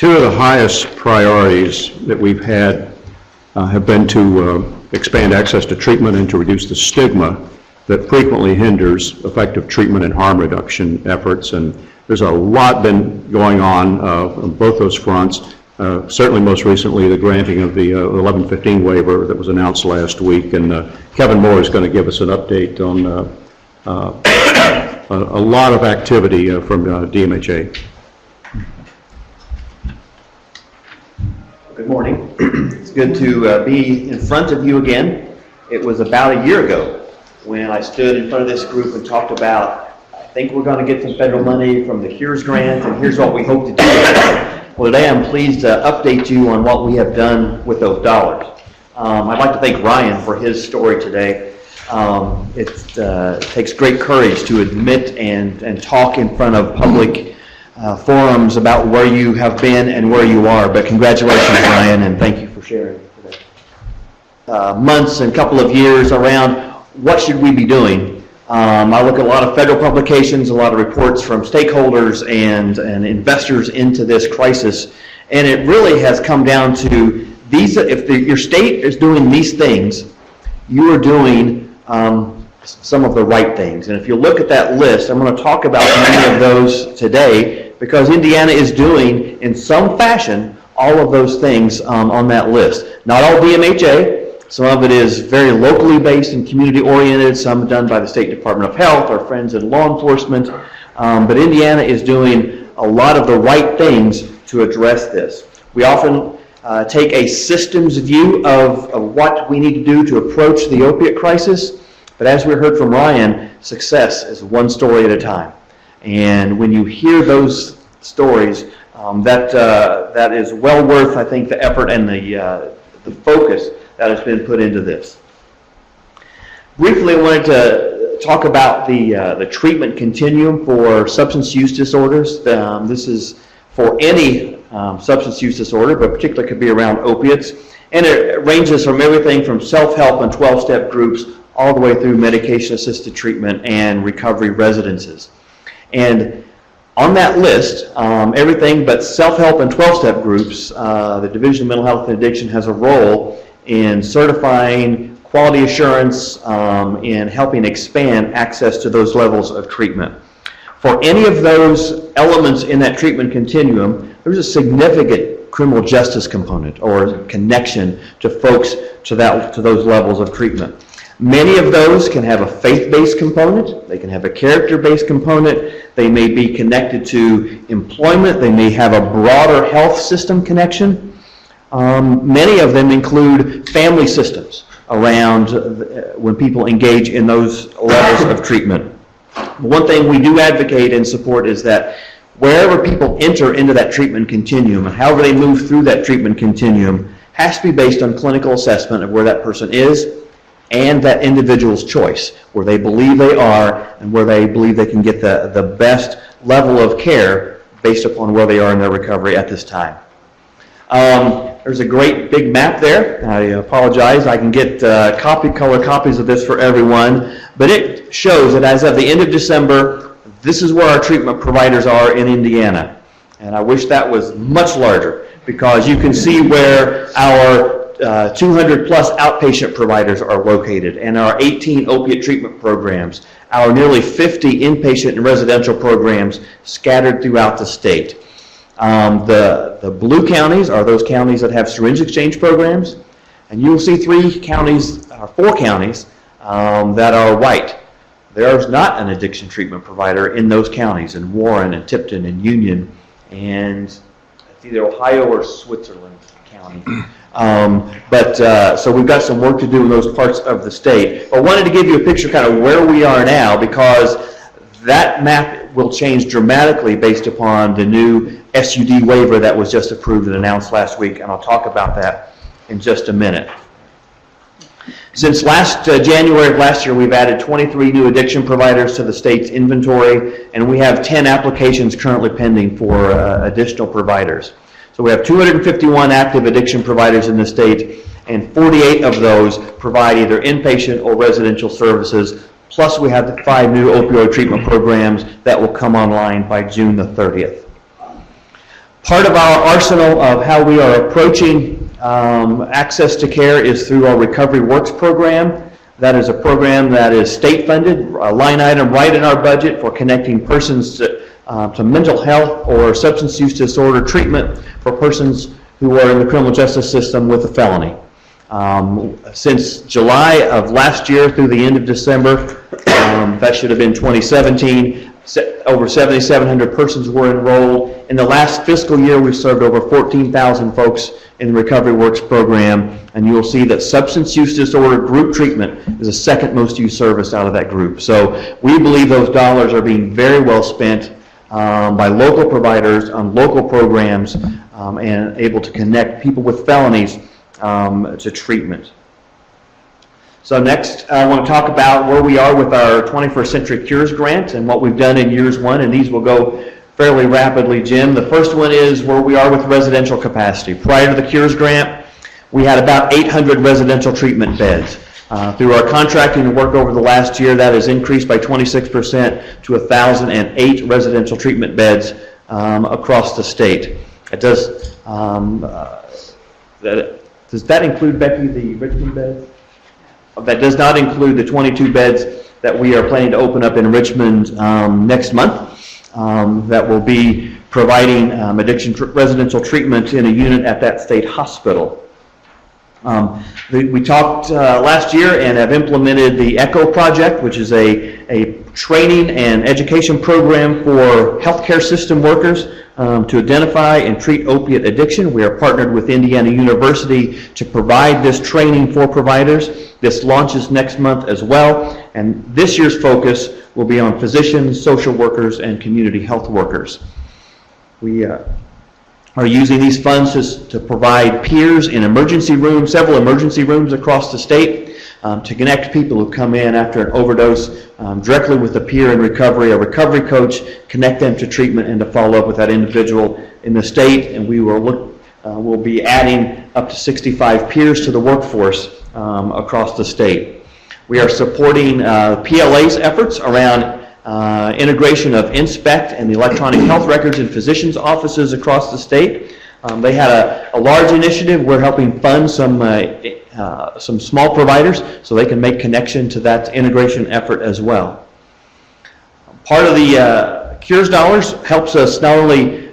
Two of the highest priorities that we've had have been to expand access to treatment and to reduce the stigma that frequently hinders effective treatment and harm reduction efforts. And there's a lot been going on both those fronts. Certainly most recently the granting of the 1115 waiver that was announced last week. And Kevin Moore is going to give us an update on a lot of activity from DMHA. Good morning. It's good to be in front of you again. It was about a year ago when I stood in front of this group and talked about, I think we're going to get some federal money from the Hoosiers grant, and here's what we hope to do. Well, today I'm pleased to update you on what we have done with those dollars. I'd like to thank Ryan for his story today. It takes great courage to admit and talk in front of public forums about where you have been and where you are. But congratulations, Ryan, and thank you for sharing today. Months and couple of years around what should we be doing. I look at a lot of federal publications, a lot of reports from stakeholders and investors into this crisis, and it really has come down to these. If your state is doing these things, you are doing some of the right things. And if you look at that list, I'm going to talk about many of those today because Indiana is doing, in some fashion, all of those things on that list. Not all DMHA. Some of it is very locally based and community oriented, some done by the State Department of Health, our friends in law enforcement. But Indiana is doing a lot of the right things to address this. We often take a systems view of what we need to do to approach the opiate crisis. But as we heard from Ryan, success is one story at a time. And when you hear those stories, that is well worth, I think, the effort and the focus that has been put into this. Briefly, I wanted to talk about the treatment continuum for substance use disorders. This is for any substance use disorder, but particularly could be around opiates. And it ranges from everything from self-help and 12-step groups all the way through medication-assisted treatment and recovery residences. And on that list, everything but self-help and 12-step groups, the Division of Mental Health and Addiction has a role in certifying quality assurance, in helping expand access to those levels of treatment. For any of those elements in that treatment continuum, there's a significant criminal justice component or connection to folks to those levels of treatment. Many of those can have a faith-based component, they can have a character-based component, they may be connected to employment, they may have a broader health system connection. Many of them include family systems around when people engage in those levels of treatment. One thing we do advocate and support is that wherever people enter into that treatment continuum and however they move through that treatment continuum has to be based on clinical assessment of where that person is and that individual's choice, where they believe they are and where they believe they can get the best level of care based upon where they are in their recovery at this time. There's a great big map there. I apologize. I can get color copies of this for everyone, but it shows that as of the end of December, this is where our treatment providers are in Indiana. And I wish that was much larger because you can see where our 200 plus outpatient providers are located and our 18 opiate treatment programs, our nearly 50 inpatient and residential programs scattered throughout the state. The blue counties are those counties that have syringe exchange programs, and you'll see 4 counties that are white. There's not an addiction treatment provider in those counties, in Warren and Tipton and Union, and it's either Ohio or Switzerland County. So we've got some work to do in those parts of the state. I wanted to give you a picture kind of where we are now because that map will change dramatically based upon the new SUD waiver that was just approved and announced last week, and I'll talk about that in just a minute. Since January of last year, we've added 23 new addiction providers to the state's inventory, and we have 10 applications currently pending for additional providers. So we have 251 active addiction providers in the state, and 48 of those provide either inpatient or residential services. Plus, we have the 5 new opioid treatment programs that will come online by June the 30th. Part of our arsenal of how we are approaching access to care is through our Recovery Works program. That is a program that is state-funded, a line item right in our budget for connecting persons to mental health or substance use disorder treatment for persons who are in the criminal justice system with a felony. Since July of last year through the end of December, that should have been 2017, over 7,700 persons were enrolled. In the last fiscal year, we served over 14,000 folks in the Recovery Works program, and you will see that substance use disorder group treatment is the second most used service out of that group. So we believe those dollars are being very well spent by local providers on local programs and able to connect people with felonies to treatment. So next, I want to talk about where we are with our 21st Century Cures grant and what we've done in years 1, and these will go fairly rapidly, Jim. The first one is where we are with residential capacity. Prior to the Cures grant, we had about 800 residential treatment beds. Through our contracting and work over the last year, that has increased by 26% to 1,008 residential treatment beds across the state. It does, does that include, Becky, the Richmond beds? That does not include the 22 beds that we are planning to open up in Richmond next month that will be providing residential treatment in a unit at that state hospital. We talked last year and have implemented the ECHO project, which is a training and education program for healthcare system workers to identify and treat opiate addiction. We are partnered with Indiana University to provide this training for providers. This launches next month as well, and this year's focus will be on physicians, social workers, and community health workers. We are using these funds to provide peers in emergency rooms, several emergency rooms across the state, to connect people who come in after an overdose directly with a peer in recovery, a recovery coach, connect them to treatment and to follow up with that individual in the state. And we will we'll be adding up to 65 peers to the workforce across the state. We are supporting PLA's efforts around integration of Inspect and the electronic health records in physicians' offices across the state. They had a large initiative. We're helping fund some small providers so they can make connection to that integration effort as well. Part of the Cures dollars helps us not only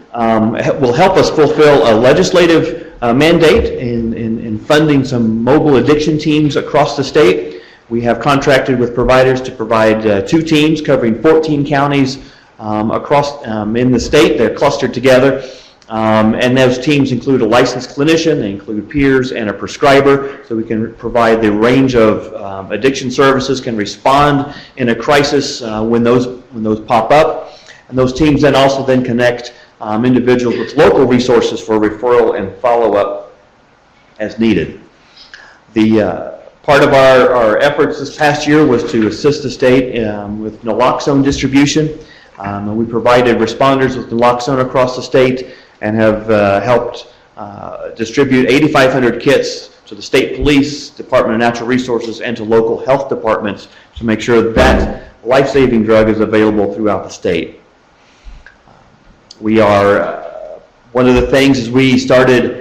will help us fulfill a legislative mandate in funding some mobile addiction teams across the state. We have contracted with providers to provide 2 teams covering 14 counties across in the state. They're clustered together, and those teams include a licensed clinician, they include peers, and a prescriber, so we can provide the range of addiction services, can respond in a crisis when those pop up, and those teams then also connect individuals with local resources for referral and follow-up as needed. The part of our efforts this past year was to assist the state with naloxone distribution. We provided responders with naloxone across the state and have helped distribute 8,500 kits to the state police, Department of Natural Resources, and to local health departments to make sure that life-saving drug is available throughout the state. We are, one of the things is we started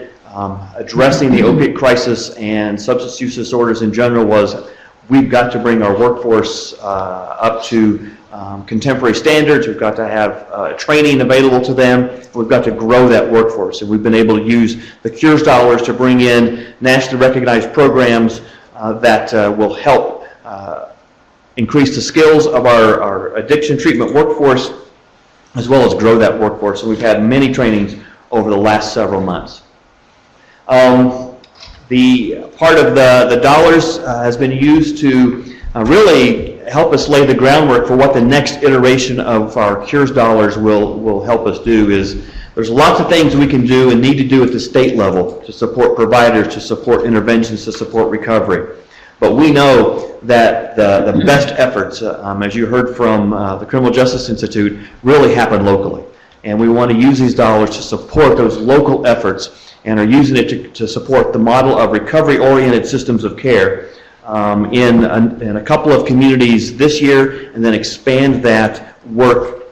addressing the opiate crisis and substance use disorders in general was we've got to bring our workforce up to contemporary standards. We've got to have training available to them. We've got to grow that workforce. And we've been able to use the Cures dollars to bring in nationally recognized programs that will help increase the skills of our addiction treatment workforce, as well as grow that workforce. So we've had many trainings over the last several months. The part of the dollars has been used to really help us lay the groundwork for what the next iteration of our Cures dollars will help us do. Is there's lots of things we can do and need to do at the state level to support providers, to support interventions, to support recovery. But we know that the best efforts, as you heard from the Criminal Justice Institute, really happen locally. And we want to use these dollars to support those local efforts and are using it to support the model of recovery-oriented systems of care in a couple of communities this year, and then expand that work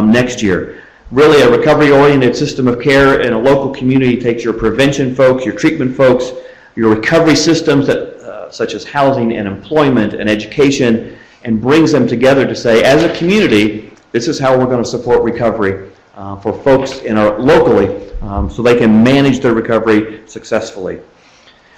next year. really a recovery-oriented system of care in a local community takes your prevention folks, your treatment folks, your recovery systems that, such as housing and employment and education, and brings them together to say, as a community, this is how we're going to support recovery for folks in our locally so they can manage their recovery successfully.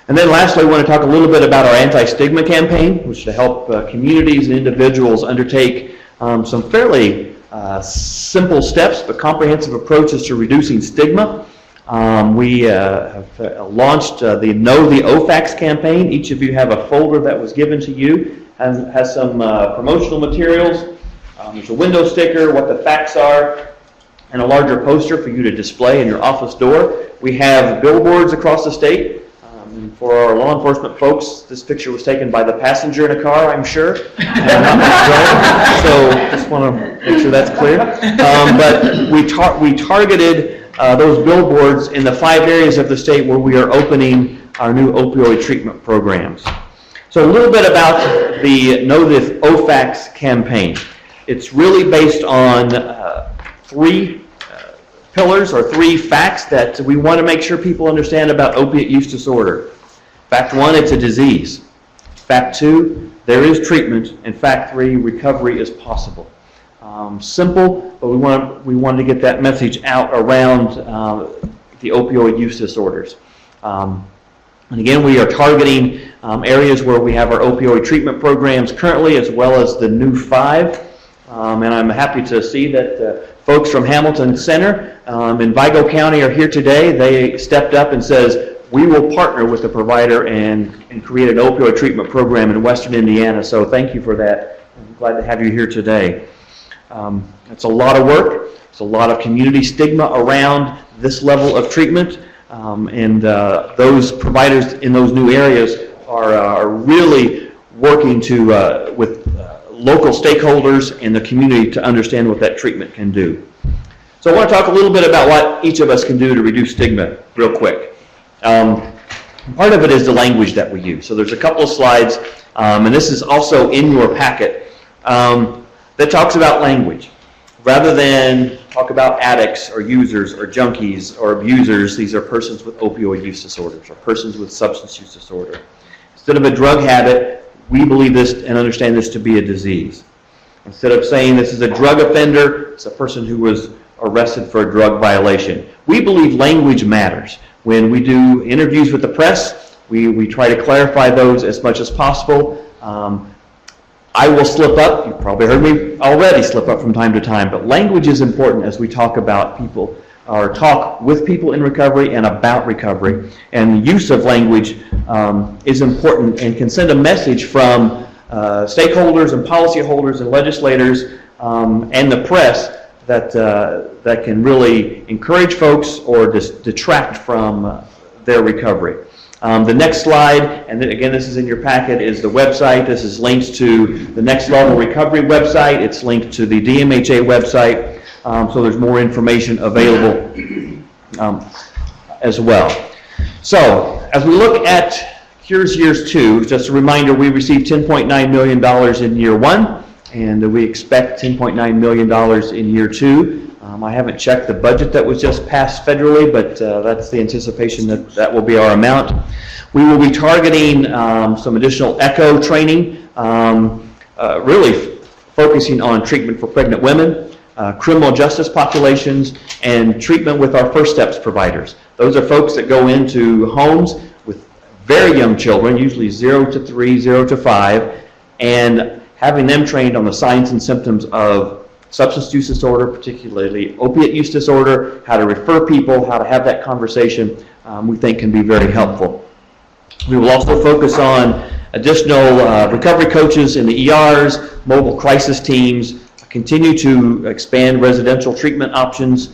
And then lastly, I want to talk a little bit about our anti-stigma campaign, which is to help communities and individuals undertake some fairly simple steps but comprehensive approaches to reducing stigma. We have launched the Know the OFACs campaign. Each of you have a folder that was given to you and has some promotional materials. There's a window sticker, what the facts are, and a larger poster for you to display in your office door. We have billboards across the state. For our law enforcement folks, this picture was taken by the passenger in a car, I'm sure. So just want to make sure that's clear. But we targeted those billboards in the 5 areas of the state where we are opening our new opioid treatment programs. So a little bit about the Know the OFACs campaign. It's really based on 3 pillars or 3 facts that we want to make sure people understand about opiate use disorder. Fact 1, it's a disease. Fact 2, there is treatment. And fact 3, recovery is possible. Simple, but we wanted to get that message out around the opioid use disorders. And again, we are targeting areas where we have our opioid treatment programs currently, as well as the new 5. And I'm happy to see that folks from Hamilton Center in Vigo County are here today. They stepped up and says, we will partner with the provider and create an opioid treatment program in Western Indiana. So thank you for that. I'm glad to have you here today. It's a lot of work. It's a lot of community stigma around this level of treatment. And those providers in those new areas are really working to with local stakeholders and the community to understand what that treatment can do. So I want to talk a little bit about what each of us can do to reduce stigma real quick. Part of it is the language that we use. So there's a couple of slides, and this is also in your packet, that talks about language. Rather than talk about addicts or users or junkies or abusers, these are persons with opioid use disorders or persons with substance use disorder. Instead of a drug habit, we believe this and understand this to be a disease. Instead of saying this is a drug offender, it's a person who was arrested for a drug violation. We believe language matters. When we do interviews with the press, we try to clarify those as much as possible. I will slip up. You've probably heard me already slip up from time to time, but language is important as we talk about people or talk with people in recovery and about recovery. And the use of language is important and can send a message from stakeholders and policyholders and legislators and the press that can really encourage folks or detract from their recovery. The next slide, and then again this is in your packet, is the website. This is linked to the Next Level Recovery website. It's linked to the DMHA website, so there's more information available as well. So as we look at Cures Years 2, just a reminder, we received $10.9 million in year 1. And we expect $10.9 million in year 2. I haven't checked the budget that was just passed federally, but that's the anticipation that will be our amount. We will be targeting some additional ECHO training, really focusing on treatment for pregnant women, criminal justice populations, and treatment with our First Steps providers. Those are folks that go into homes with very young children, usually 0 to 3, 0 to 5, and having them trained on the signs and symptoms of substance use disorder, particularly opiate use disorder, how to refer people, how to have that conversation, we think can be very helpful. We will also focus on additional recovery coaches in the ERs, mobile crisis teams, continue to expand residential treatment options,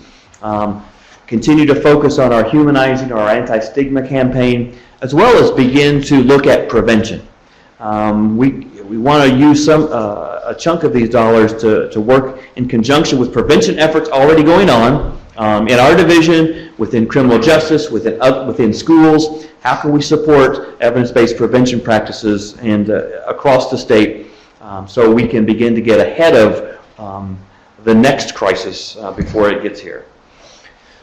continue to focus on our humanizing, our anti-stigma campaign, as well as begin to look at prevention. We want to use a chunk of these dollars to work in conjunction with prevention efforts already going on in our division, within criminal justice, within schools. How can we support evidence-based prevention practices and across the state so we can begin to get ahead of the next crisis before it gets here.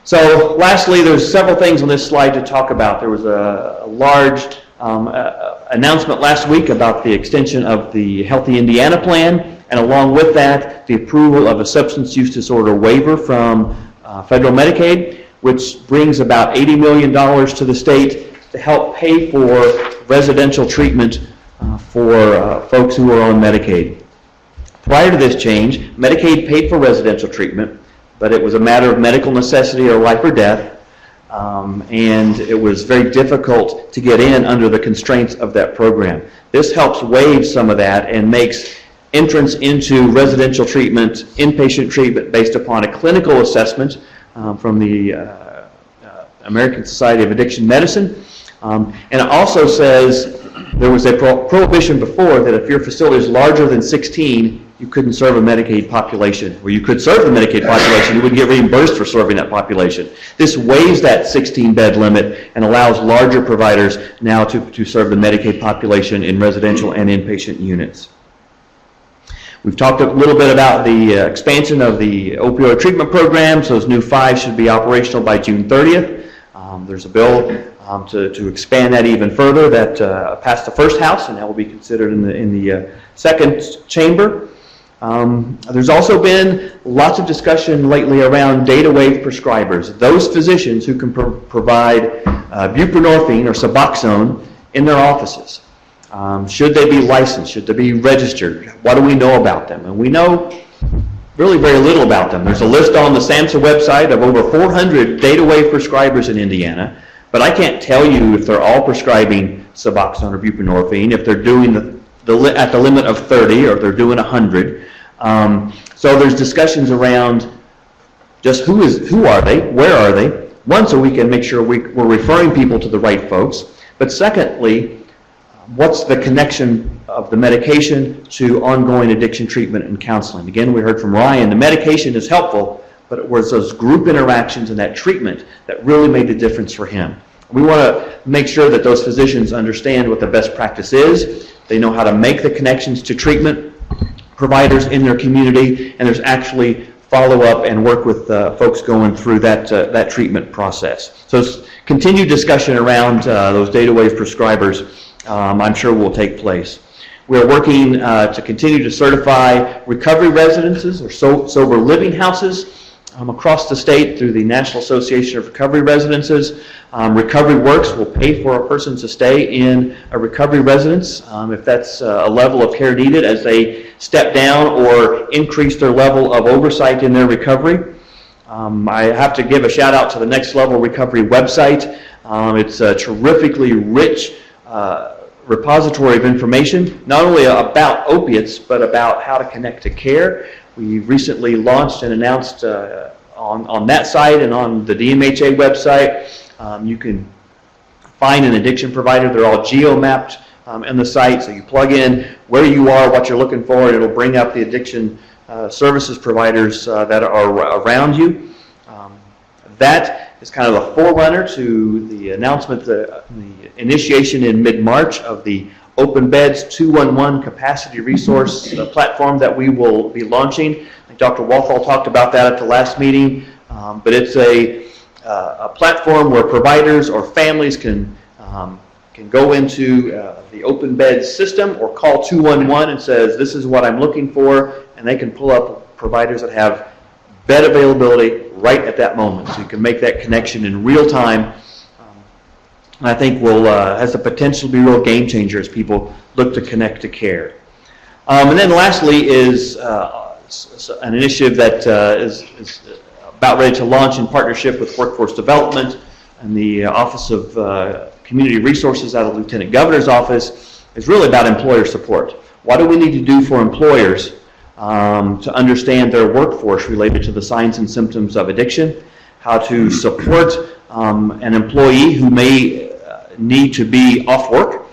So lastly, there's several things on this slide to talk about. There was a large announcement last week about the extension of the Healthy Indiana Plan, and along with that, the approval of a substance use disorder waiver from federal Medicaid, which brings about $80 million to the state to help pay for residential treatment for folks who are on Medicaid. Prior to this change, Medicaid paid for residential treatment, but it was a matter of medical necessity or life or death, and it was very difficult to get in under the constraints of that program. This helps waive some of that and makes entrance into residential treatment, inpatient treatment based upon a clinical assessment from the American Society of Addiction Medicine. And it also says there was a prohibition before that if your facility is larger than 16, you couldn't serve a Medicaid population, or you could serve the Medicaid population, you wouldn't get reimbursed for serving that population. This waives that 16-bed limit and allows larger providers now to serve the Medicaid population in residential and inpatient units. We've talked a little bit about the expansion of the opioid treatment programs. Those new 5 should be operational by June 30th. There's a bill to expand that even further that passed the first house, and that will be considered in the second chamber. There's also been lots of discussion lately around data waive prescribers, those physicians who can provide buprenorphine or Suboxone in their offices. Should they be licensed? Should they be registered? What do we know about them? And we know really very little about them. There's a list on the SAMHSA website of over 400 data waive prescribers in Indiana, but I can't tell you if they're all prescribing Suboxone or buprenorphine, if they're doing at the limit of 30 or if they're doing 100. So there's discussions around just who are they, where are they? One, so we can make sure we're referring people to the right folks, but secondly, what's the connection of the medication to ongoing addiction treatment and counseling? Again, we heard from Ryan, the medication is helpful, but it was those group interactions and that treatment that really made the difference for him. We want to make sure that those physicians understand what the best practice is. They know how to make the connections to treatment providers in their community, and there's actually follow-up and work with folks going through that treatment process. So continued discussion around those data waive prescribers I'm sure will take place. We're working to continue to certify recovery residences or sober living houses across the state through the National Association of Recovery Residences. Recovery Works will pay for a person to stay in a recovery residence if that's a level of care needed as they step down or increase their level of oversight in their recovery. I have to give a shout out to the Next Level Recovery website. It's a terrifically rich repository of information, not only about opiates, but about how to connect to care. We recently launched and announced on that site and on the DMHA website, you can find an addiction provider. They're all geo-mapped in the site, so you plug in where you are, what you're looking for, and it'll bring up the addiction services providers that are around you. That is kind of the forerunner to the announcement, the initiation in mid-March of the Open Beds 211 capacity resource platform that we will be launching. Dr. Walthall talked about that at the last meeting, but it's a platform where providers or families can go into the Open Beds system or call 211 and says, this is what I'm looking for, and they can pull up providers that have bed availability right at that moment. So you can make that connection in real time. And I think has the potential to be a real game changer as people look to connect to care. And then lastly is an initiative that is about ready to launch in partnership with Workforce Development and the Office of Community Resources out of the Lieutenant Governor's Office. Is really about employer support. What do we need to do for employers to understand their workforce related to the signs and symptoms of addiction, how to support an employee who may need to be off work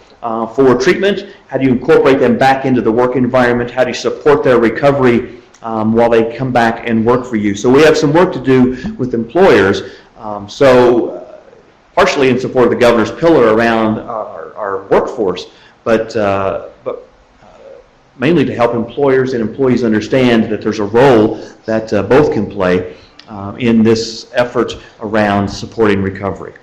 for treatment, how do you incorporate them back into the work environment, how do you support their recovery while they come back and work for you. So we have some work to do with employers, partially in support of the governor's pillar around our workforce, but mainly to help employers and employees understand that there's a role that both can play in this effort around supporting recovery.